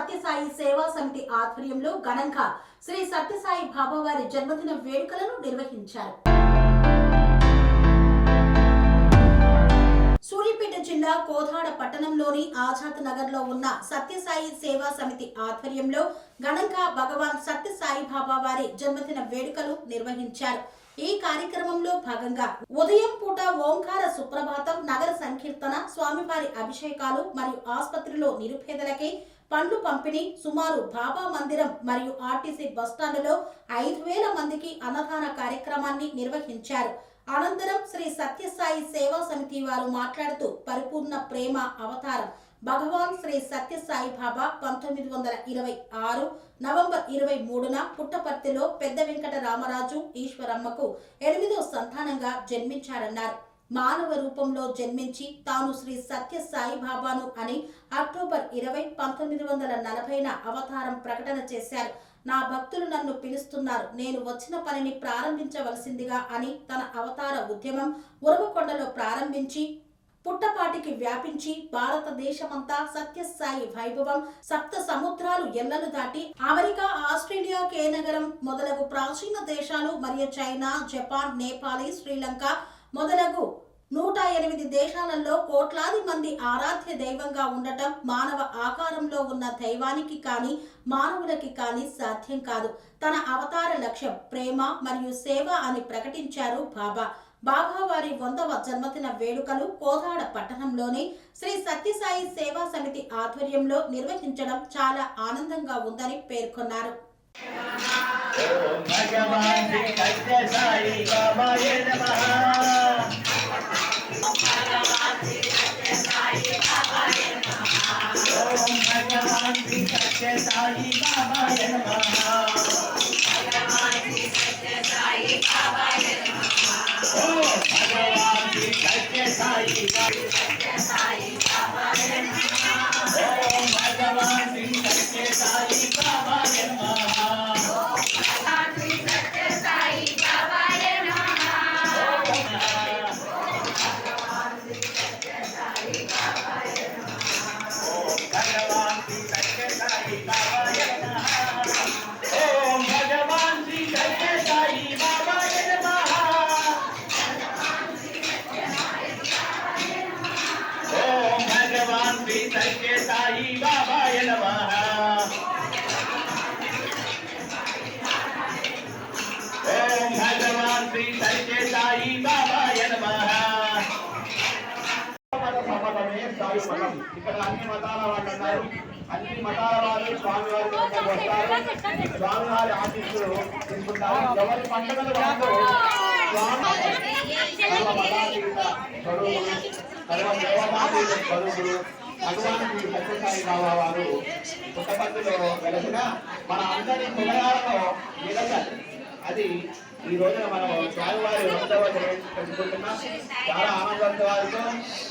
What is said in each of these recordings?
సత్యసాయి సేవా సమితి ఆధ్వర్యంలో ఘనంగా శ్రీ సత్యసాయి బాబా వారి జన్మదిన వేడుకలను నిర్వహించారు. సూర్యాపేట జిల్లా కోదాడ పట్టణంలోని ఆజాద్ నగర్ లో ఉన్న సత్యసాయి సేవా సమితి ఆధ్వర్యంలో ఘనంగా భగవాన్ సత్యసాయి బాబా వారి జన్మదిన వేడుకలు నిర్వహించారు. ఈ కార్యక్రమంలో భాగంగా ఉదయం పూట ఓంకార సుప్రభాతం, నగర సంకీర్తన, స్వామివారి అభిషేకాలు మరియు ఆసుపత్రిలో నిరుపేదలకి పండ్లు పంపిణీ, సుమారు బాబా మందిరం మరియు ఆర్టీసీ బస్టాండులో 5,000 మందికి అన్నదాన కార్యక్రమాన్ని నిర్వహించారు. అనంతరం శ్రీ సత్యసాయి సేవా సమితి వారు మాట్లాడుతూ పరిపూర్ణ ప్రేమ అవతారం భగవాన్ శ్రీ సత్యసాయి బాబా 1926 నవంబర్ 23న పుట్టపర్తిలో పెద్ద వెంకట రామరాజు ఈశ్వరమ్మకు 8వ సంతానంగా జన్మించారన్నారు. మానవ రూపంలో జన్మించి తాను శ్రీ సత్యసాయి బాబాను అని అక్టోబర్ 20, 1940న అవతారం ప్రకటన చేశారు. నా భక్తులు నన్ను పిలుస్తున్నారు, నేను వచ్చిన పనిని ప్రారంభించవలసిందిగా అని తన అవతార ఉద్యమం ఉరవకొండలో ప్రారంభించి పుట్టపాటికి వ్యాపించి భారతదేశమంతా సత్యసాయి వైభవం సప్త సముద్రాలు ఎల్లలు దాటి అమెరికా, ఆస్ట్రేలియా, కేనగరం మొదలగు ప్రాచీన దేశాలు మరియు చైనా, జపాన్, నేపాల్, శ్రీలంక మొదలగు 108 దేశాలలో కోట్లాది మంది ఆరాధ్య దైవంగా ఉండటం మానవ ఆకారంలో ఉన్న దైవానికి కానీ మానవులకి కానీ సాధ్యం కాదు. తన అవతార లక్ష్యం ప్రేమ మరియు సేవ అని ప్రకటించారు బాబా. బాబా వారి 100వ జన్మదిన వేడుకలు కోదాడ పట్టణంలోని శ్రీ సత్యసాయి సేవా సమితి ఆధ్వర్యంలో నిర్వహించడం చాలా ఆనందంగా ఉందని పేర్కొన్నారు. ఇక్కడ అన్ని మతాల వాళ్ళు ఉన్నారు. అన్ని మతాల వాళ్ళు స్వామివారి వస్తారు. స్వామివారి ఆశీస్సులు తీసుకుంటారు. ఎవరి పండుగలు వాళ్ళు చదువులు భగవానికి సత్యసాయి బాబా వారు పుట్టపర్తిలో వెలసిన మన అందరి హృదయాలలో నిలచాలి. అది ఈ రోజున మనం స్వామివారి 100వ జయంతి పెట్టుకుంటున్నాం. చాలా ఆనందోత్సవాలతో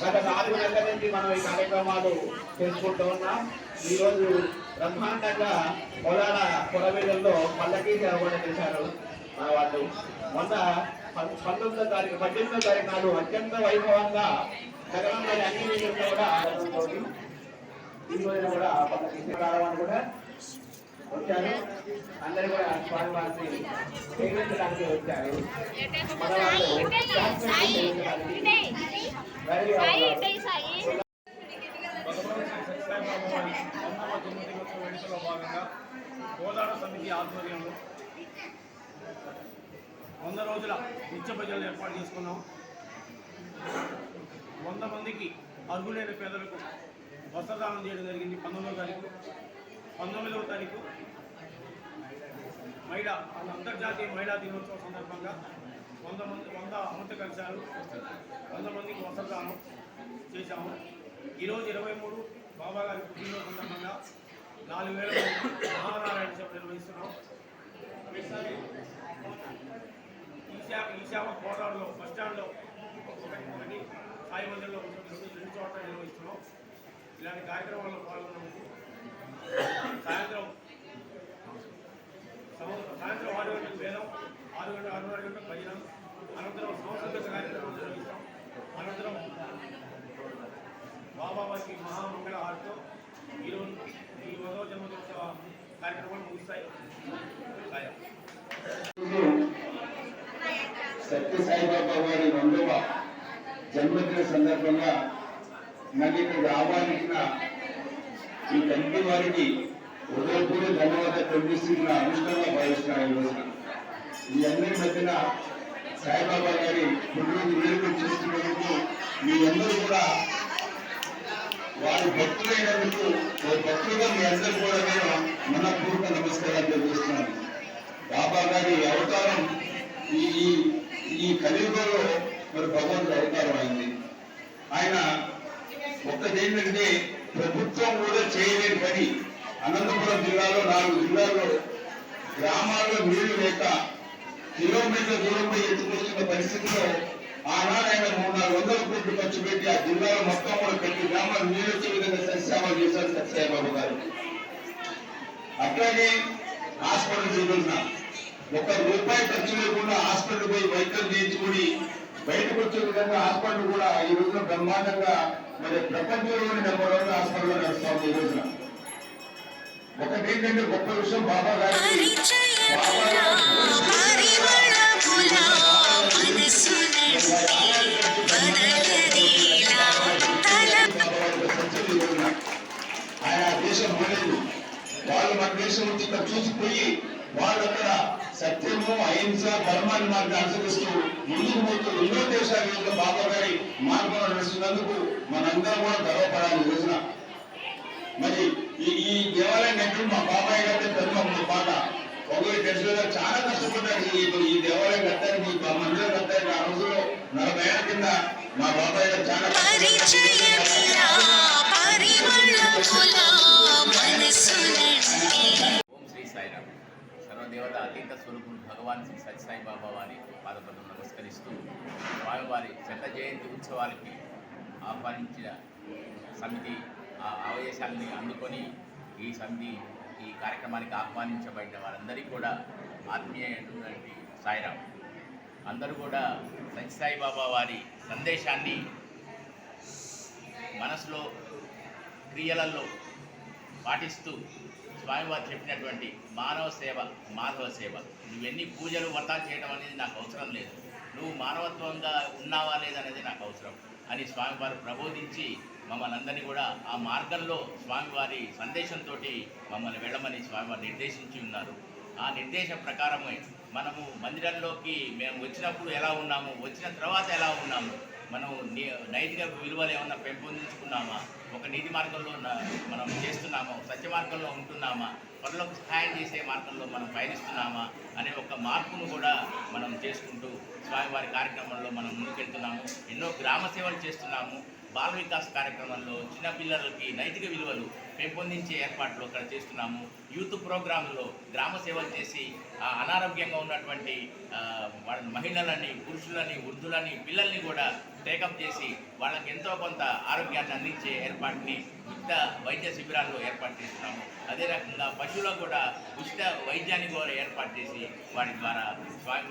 గత 4 నెలల నుంచి మనం ఈ కార్యక్రమాలు చేసుకుంటూ ఉన్నాం. ఈరోజు బ్రహ్మాండంగా పొలాల పొలవీధుల్లో పల్లకీ సేవ కూడా చేశారు మన వాళ్ళు. మొన్న 18వ తారీఖు నాడు అత్యంత వైభవంగా నగరంలోని అన్ని వీధుల్లో కూడా ఈ రోజున కూడా పల్లకీ సేవ కూడా వచ్చారు. అందరూ కూడా స్వామివారిని సేవించడానికి వచ్చారు. మన వాళ్ళు వేడుకలో భాగంగా కోదాడ సమితి ఆధ్వర్యంలో 100 రోజుల నిత్య భజనలు ఏర్పాటు చేసుకున్నాం. 100 మందికి అర్హులైన పేదలకు వస్త్రదానం చేయడం జరిగింది. 19వ తారీఖు అంతర్జాతీయ మహిళా దినోత్సవం సందర్భంగా 100 అమృత కలశాలు 100 మందికి వస్త్రదానం చేశాము. ఈరోజు 23 బాబా గారి పుట్టినరోజు సందర్భంగా 4,000 మహానారాయణ సేవ నిర్వహిస్తున్నాం. ఈశామ కోటాడులో బస్టాండ్లో ఒకటి సాయి మందిరంలో 2 చోట్ల నిర్వహిస్తున్నాం. ఇలాంటి కార్యక్రమాల్లో పాల్గొన్నాము. సాయంత్రం 6 గంటలకు వేదం, 6:30 గంటలకు భజన, అనంతరం సాంస్కృతిక కార్యక్రమాలు నిర్వహిస్తాం. అనంతరం బాబా వారికి మహామంగళ హారతితో ఈరోజు ఈ 100వ జన్మదినోత్సవ కార్యక్రమాలు ముగిస్తాయి. సత్య సాయిబాబా వారి 100వ జన్మదిన సందర్భంగా నన్ను ఇక్కడికి ఆహ్వానించిన ఈ కమిటీ వారికి హృదయపూర్వక ధన్యవాదాలు తెలియజేస్తున్న అనుష్ఠంగా భావిస్తున్నాను. ఈ రోజున మీ అందరి మధ్యన సాయిబాబా గారి పుట్టినరోజు వేడుకలు చేస్తున్నందుకు మీ అందరూ కూడా వారి భక్తులైనందుకు భక్తులుగా మీ అందరూ కూడా నేను మనపూర్వక నమస్కారాలు తెలియజేస్తున్నాను. బాబా గారి అవతారం ఈ కలియుగంలో మరి భగవంతుడు అవతారం అయింది. ఆయన ఒక్కటేంటంటే ప్రభుత్వం కూడా చేయలేని పని. అనంతపురం జిల్లాలో 4 జిల్లాల్లో గ్రామాల్లో నీళ్లు లేక కిలోమీటర్ల దూరంలో ఎత్తుకొస్తున్న పరిస్థితిలో ఆనాడు ఆయన 300-400 కోట్లు ఖర్చు పెట్టి ఆ జిల్లాలో మొత్తం కూడా ప్రతి గ్రామాలు నీళ్ళు వచ్చే విధంగా సత్యసేవ చేశారు సత్యసాయిబాబు గారు. అట్లాగే హాస్పిటల్ చూస్తున్నా 1 రూపాయి ఖర్చు లేకుండా హాస్పిటల్ పోయి వైద్యం చేయించుకుని బయటకు వచ్చే విధంగా హాస్పిటల్ కూడా ఈ రోజున బ్రహ్మాండంగా మరి ప్రపంచంలోని నెంబర్ 1 హాస్పిటల్ నడుస్తాం. ఈ రోజున ఒకటేంటంటే గొప్ప విషయం బాబా గారి ఆయన దేశం పోలేదు. వాళ్ళు మన దేశం నుంచి ఇక్కడ చూసిపోయి వాళ్ళు అక్కడ సత్యము అహింస ధర్మాన్ని మార్గం అనుసరిస్తూ ముందుకు పోతూ ఎన్నో దేశాల యొక్క బాబా గారి మార్గంలో నడుస్తున్నందుకు మనందరం కూడా గర్వపడాలి. ఈ రోజున మరి ఈ దేవాలయం కట్టడం మా బాబాయ్ గారి పెద్ద పాట ఒకరి దశలో చాలా కష్టపడ్డారు. ఈ దేవాలయం కట్టడానికి మా మందిరం కట్టడానికి ఆ రోజులో 40 ఏళ్ల కింద మా బాబాయ్ గారు చాలా ఓం శ్రీ సాయిరామ్. సర్వదేవత అతీత స్వరూపుడు భగవాన్ శ్రీ సత్యసాయి బాబా వారి పాదపద్మం నమస్కరిస్తూ స్వామివారి 100వ జయంతి ఉత్సవాలకి ఆహ్వానించిన సమితి ఆ ఆవేశాలని అందుకొని ఈ కార్యక్రమానికి ఆహ్వానించబడిన వారందరికీ కూడా ఆత్మీయమైనటువంటి సాయిరామ్. అందరూ కూడా సత్యసాయి బాబా వారి సందేశాన్ని మనసులో క్రియలలో పాటిస్తూ స్వామివారు చెప్పినటువంటి మానవ సేవ మాధవ సేవ, నువ్వెన్ని పూజలు వ్రతాలు చేయడం అనేది నాకు అవసరం లేదు, నువ్వు మానవత్వంగా ఉన్నావా లేదనేది నాకు అవసరం అని స్వామివారు ప్రబోధించి మమ్మల్ని అందరినీ కూడా ఆ మార్గంలో స్వామివారి సందేశంతో మమ్మల్ని వెళ్ళమని స్వామివారు నిర్దేశించి ఉన్నారు. ఆ నిర్దేశం ప్రకారమే మనము మందిరంలోకి మేము వచ్చినప్పుడు ఎలా ఉన్నాము, వచ్చిన తర్వాత ఎలా ఉన్నాము, మనం నైతిక విలువలు ఏమన్నా పెంపొందించుకున్నామా, ఒక నీతి మార్గంలో మనం చేస్తున్నామా, సత్య మార్గంలో ఉంటున్నామా, పనులకు సహాయం చేసే మార్గంలో మనం పయనిస్తున్నామా అనే ఒక మార్పును కూడా మనం చేసుకుంటూ స్వామివారి కార్యక్రమంలో మనం ముందుకెళ్తున్నాము. ఎన్నో గ్రామ సేవలు చేస్తున్నాము. బాల వికాస్ కార్యక్రమంలో చిన్నపిల్లలకి నైతిక విలువలు పెంపొందించే ఏర్పాట్లు అక్కడ చేస్తున్నాము. యూత్ ప్రోగ్రాంలో గ్రామ సేవలు చేసి అనారోగ్యంగా ఉన్నటువంటి మహిళలని, పురుషులని, వృద్ధులని, పిల్లల్ని కూడా టేకప్ చేసి వాళ్ళకి ఎంతో కొంత ఆరోగ్యాన్ని అందించే ఏర్పాటుని ఉచిత వైద్య శిబిరాల్లో ఏర్పాటు చేస్తున్నాము. అదే రకంగా పశువులకు కూడా ఉచిత వైద్యాన్ని కూడా ఏర్పాటు చేసి వారి ద్వారా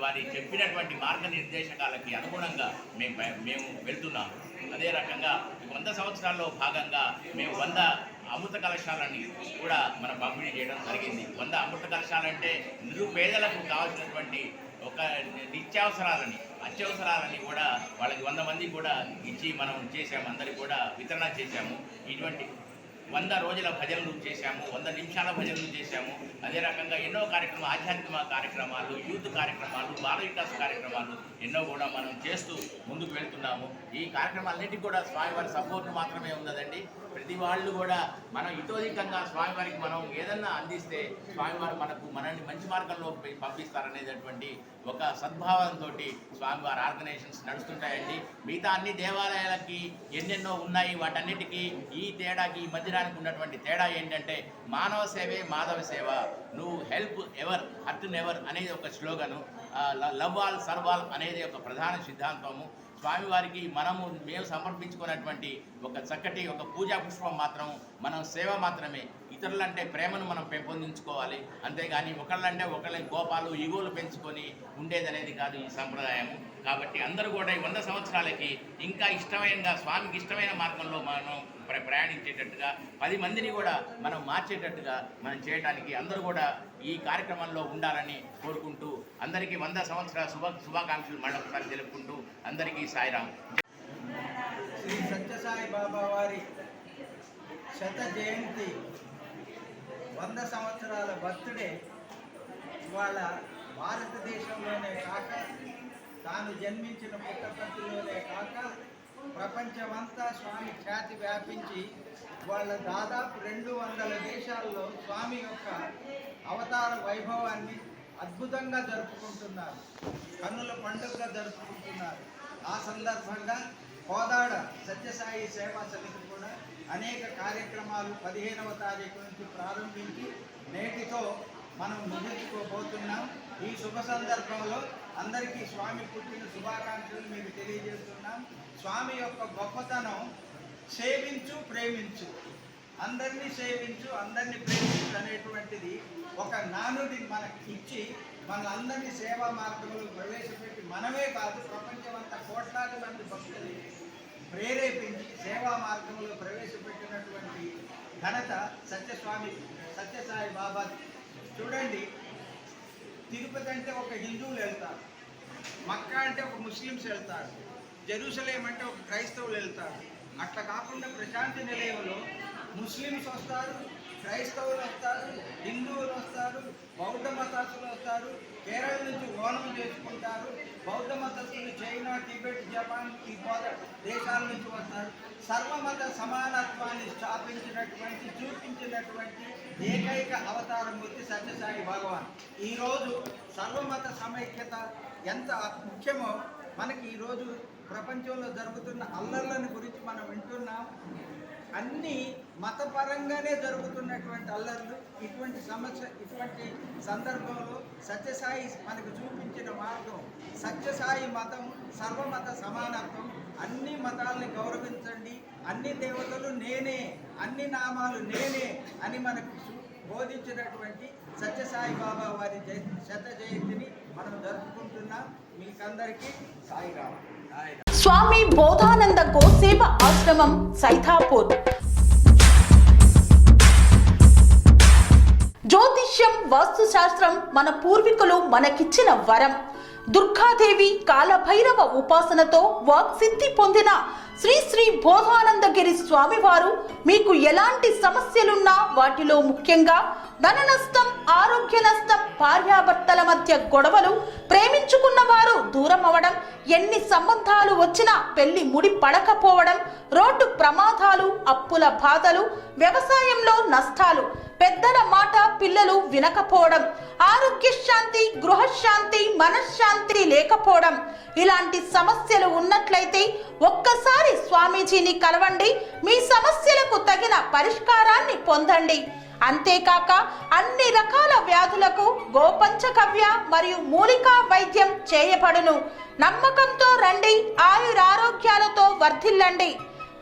వారి చెప్పినటువంటి మార్గనిర్దేశకాలకి అనుగుణంగా మేము వెళ్తున్నాము. అదే రకంగా 100 సంవత్సరాల్లో భాగంగా మేము 100 అమృత కలశాలని కూడా మనం పంపిణీ చేయడం జరిగింది. 100 అమృత కలశాలంటే నిరుపేదలకు కావాల్సినటువంటి ఒక అత్యవసరాలని కూడా వాళ్ళకి 100 మంది కూడా ఇచ్చి మనం చేసాము. అందరికీ కూడా వితరణ చేశాము. ఇటువంటి 100 రోజుల భజనలు చేశాము, 100 నిమిషాల భజనలు చేశాము. అదే రకంగా ఎన్నో కార్యక్రమాలు, ఆధ్యాత్మిక కార్యక్రమాలు, యూత్ కార్యక్రమాలు, బాల వికాస కార్యక్రమాలు ఎన్నో కూడా మనం చేస్తూ ముందుకు వెళ్తున్నాము. ఈ కార్యక్రమాలన్నింటికి కూడా స్వామివారి సపోర్ట్ మాత్రమే ఉన్నదండి. ప్రతి వాళ్ళు కూడా మనం ఇతోధికంగా స్వామివారికి మనం ఏదన్నా అందిస్తే స్వామివారు మనల్ని మంచి మార్గంలో పంపిస్తారనేటటువంటి ఒక సద్భావంతో స్వామివారి ఆర్గనైజేషన్స్ నడుస్తుంటాయండి. మిగతా అన్ని దేవాలయాలకి ఎన్నెన్నో ఉన్నాయి. వాటన్నిటికీ ఈ మధ్యరానికి ఉన్నటువంటి తేడా ఏంటంటే మానవ సేవే మాధవ సేవ, నువ్వు హెల్ప్ ఎవర్ హర్ట్ నెవర్ అనేది ఒక slogan, love all serve all అనేది ఒక ప్రధాన సిద్ధాంతము. స్వామివారికి మేము సమర్పించుకున్నటువంటి ఒక చక్కటి పూజా పుష్పం మాత్రం మనం సేవ మాత్రమే. ఇతరులంటే ప్రేమను మనం పెంపొందించుకోవాలి. అంతేగాని ఒకళ్ళంటే ఒకళ్ళ కోపాలు ఈగోలు పెంచుకొని ఉండేదనేది కాదు ఈ సంప్రదాయం. కాబట్టి అందరూ కూడా ఈ 100 సంవత్సరాలకి ఇంకా ఇష్టమైన స్వామికి ఇష్టమైన మార్గంలో మనం ప్రయాణించేటట్టుగా 10 మందిని కూడా మనం మార్చేటట్టుగా మనం చేయడానికి అందరూ కూడా ఈ కార్యక్రమంలో ఉండాలని కోరుకుంటూ అందరికీ 100 సంవత్సరాల శుభాకాంక్షలు మళ్ళొకసారి తెలుపుకుంటూ అందరికీ సాయిరాం. శ్రీ సత్యసాయి బాబా వారి శత జయంతి 100 సంవత్సరాల బర్త్డే ఇవాళ భారతదేశంలోనే కాక తాను జన్మించిన పుట్టపర్తిలోనే కాక ప్రపంచమంతా స్వామి ఖ్యాతి వ్యాపించి వాళ్ళ దాదాపు 200 దేశాల్లో స్వామి యొక్క అవతార వైభవాన్ని అద్భుతంగా జరుపుకుంటున్నారు, కన్నుల పండుగగా జరుపుకుంటున్నారు. ఆ సందర్భంగా కోదాడ సత్యసాయి సేవా సమితి కూడా అనేక కార్యక్రమాలు 15వ తారీఖు నుంచి ప్రారంభించి నేటితో మనం ముగించుకోబోతున్నాం. ఈ శుభ సందర్భంలో అందరికీ స్వామి పుట్టిన శుభాకాంక్షలు మీకు తెలియజేస్తున్నాం. స్వామి యొక్క గొప్పతనం సేవించు ప్రేమించు, అందరినీ సేవించు అందరినీ ప్రేమించు అనేటువంటిది ఒక నానుడి మనకి ఇచ్చి మనందరినీ సేవా మార్గంలో ప్రవేశపెట్టి మనమే కాదు ప్రపంచమంతా కోట్లాది మంది భక్తులు ప్రేరేపించి సేవా మార్గంలో ప్రవేశపెట్టినటువంటి ఘనత సత్యసాయి బాబా. చూడండి, తిరుపతి అంటే ఒక హిందువులు వెళ్తారు, మక్కా అంటే ఒక ముస్లిమ్స్ వెళ్తారు, జెరూసలేం అంటే ఒక క్రైస్తవులు వెళ్తారు. అట్లా కాకుండా ప్రశాంతి నిలయంలో ముస్లిమ్స్ వస్తారు, క్రైస్తవులు వస్తారు, హిందువులు వస్తారు, బౌద్ధ మతస్థులు వస్తారు, కేరళ నుంచి ఓనం చేసుకుంటారు, బౌద్ధ మతస్థులు చైనా, టిబెట్, జపాన్ ఈ దేశాల నుంచి వస్తారు. సర్వమత సమానత్వాన్ని స్థాపించినటువంటి చూపించినటువంటి ఏకైక అవతారమూర్తి సత్యసాయి భగవాన్. ఈరోజు సర్వమత సమైక్యత ఎంత ముఖ్యమో మనకి ఈరోజు ప్రపంచంలో జరుగుతున్న అల్లర్లను గురించి మనం వింటున్నాం. అన్నీ మతపరంగానే జరుగుతున్నటువంటి అల్లర్లు. ఇటువంటి సందర్భంలో సత్యసాయి మనకు చూపించిన మార్గం సత్యసాయి మతం, సర్వమత సమానత్వం, అన్ని మతాలని గౌరవించండి, అన్ని దేవతలు నేనే, అన్ని నామాలు నేనే అని మనకు బోధించినటువంటి సత్యసాయి బాబా వారి శత జయంతిని మనం జరుపుకుంటున్నాం. మీకందరికీ సాయిరాం. స్వామి బోధానంద గోసేవ ఆశ్రమం సైథాపూర్. జ్యోతిష్యం, వాస్తుశాస్త్రం మన పూర్వీకులు మనకిచ్చిన వరం. దుర్గాదేవి, కాలభైరవ ఉపాసనతో వాక్సిద్ధి పొందిన శ్రీ శ్రీ బోధానందగిరి స్వామివారు మీకు ఎలాంటి సమస్యలున్నా, వాటిలో ముఖ్యంగా ధన నష్టం, ఆరోగ్య నష్టం, భార్యాభర్తల మధ్య గొడవలు, ప్రేమించుకున్న వారు దూరం అవడం, ఎన్ని సంబంధాలు వచ్చినా పెళ్లి ముడి పడకపోవడం, రోడ్డు ప్రమాదాలు, అప్పుల బాధలు, వ్యవసాయంలో నష్టాలు, పెద్దల మాట పిల్లలు వినకపోవడం, ఆరోగ్య శాంతి, గృహశాంతి, మనశ్శాంతి లేకపోవడం, ఇలాంటి సమస్యలు ఉన్నట్లయితే ఒక్కసారి స్వామీజీని కలవండి. మీ సమస్యలకు తగిన పరిష్కారాన్ని పొందండి. అంతేకాక అన్ని రకాల వ్యాధులకు గోపంచగవ్య మరియు మూలికా వైద్యం చేయబడును. నమ్మకంతో రండి, ఆయురారోగ్యాలతో వర్ధిల్లండి.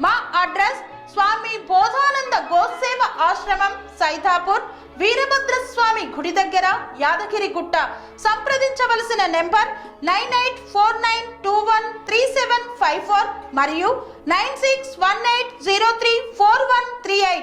మా అడ్రస్ స్వామి బోధానంద గోసేవ ఆశ్రమం సైథాపూర్, వీరభద్రస్వామి గుడి దగ్గర, యాదగిరిగుట్ట. సంప్రదించవలసిన నెంబర్ 9849213754 మరియు 9618034138.